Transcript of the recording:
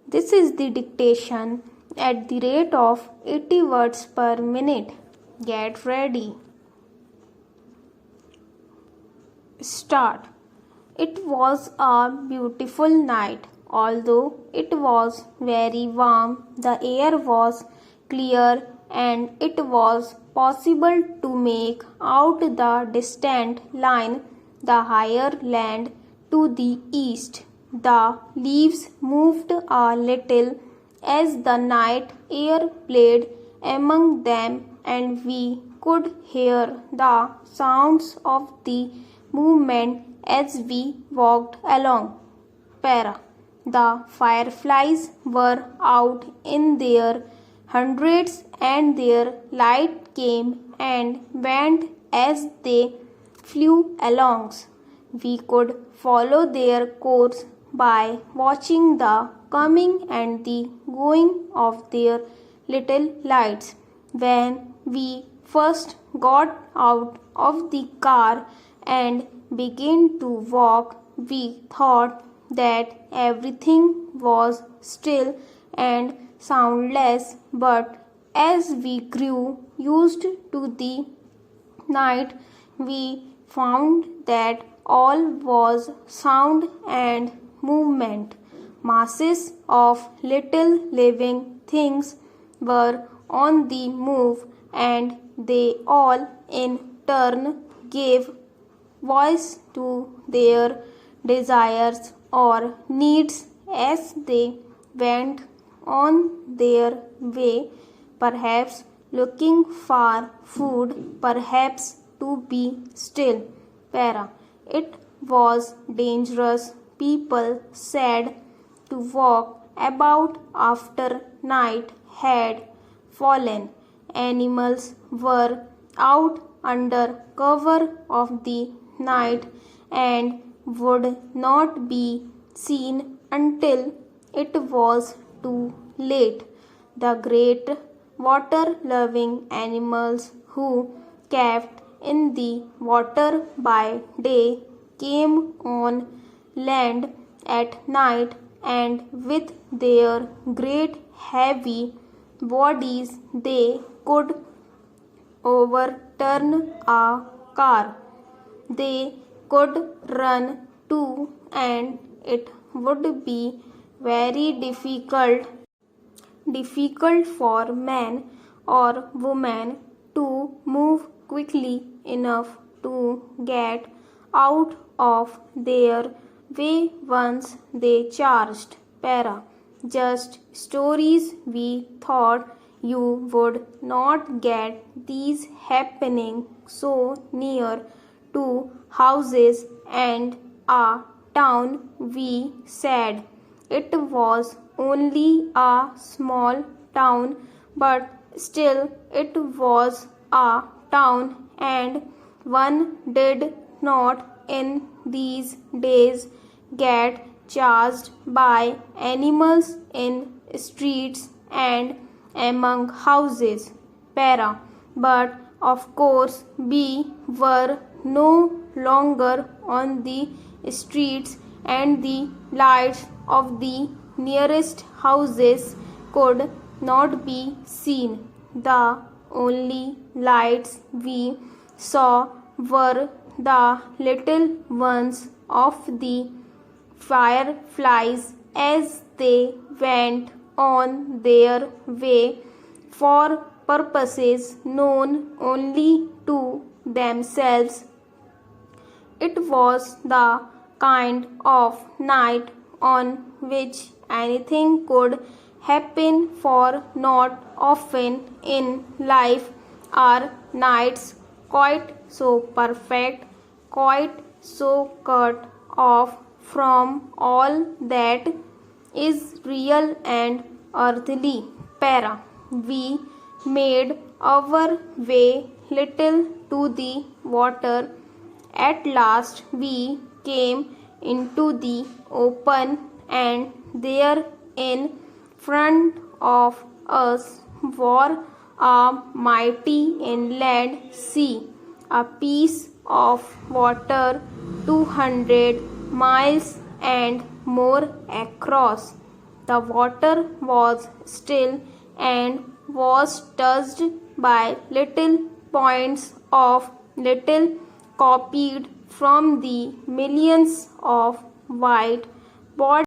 This is the dictation at the rate of 80 words per minute. Get ready. Start. It was a beautiful night. Although it was very warm, the air was clear and it was possible to make out the distant line, the higher land to the east. The leaves moved a little as the night air played among them, and we could hear the sounds of the movement as we walked along. Para. The fireflies were out in their hundreds, and their light came and went as they flew along. We could follow their course by watching the coming and the going of their little lights. When we first got out of the car and began to walk, we thought that everything was still and soundless, but as we grew used to the night, we found that all was sound and movement. Masses of little living things were on the move, and they all in turn gave voice to their desires or needs as they went on their way, perhaps looking for food, perhaps to be still. Para. It was dangerous, people said, to walk about after night had fallen. Animals were out under cover of the night and would not be seen until it was too late. The great water-loving animals who kept in the water by day came on land at night, and with their great heavy bodies they could overturn a car. They could run too, and it would be very difficult for man or woman to move quickly enough to get out of their way once they charged. Para. Just stories. We thought you would not get these happening so near to houses and a town, we said. It was only a small town, but still it was a town, and one did not in these days get charged by animals in streets and among houses. Para. But of course we were no longer on the streets, and the lights of the nearest houses could not be seen. The only lights we saw were the little ones of the fireflies as they went on their way for purposes known only to themselves. It was the kind of night on which anything could happen, for not often in life are nights quite so perfect, quite so cut off from all that is real and earthly. Para. We made our way little to the water. At last we came into the open, and there in front of us was a mighty inland sea, a piece of water 200 miles and more across. The water was still and was touched by little points of little copied from the millions of white bodies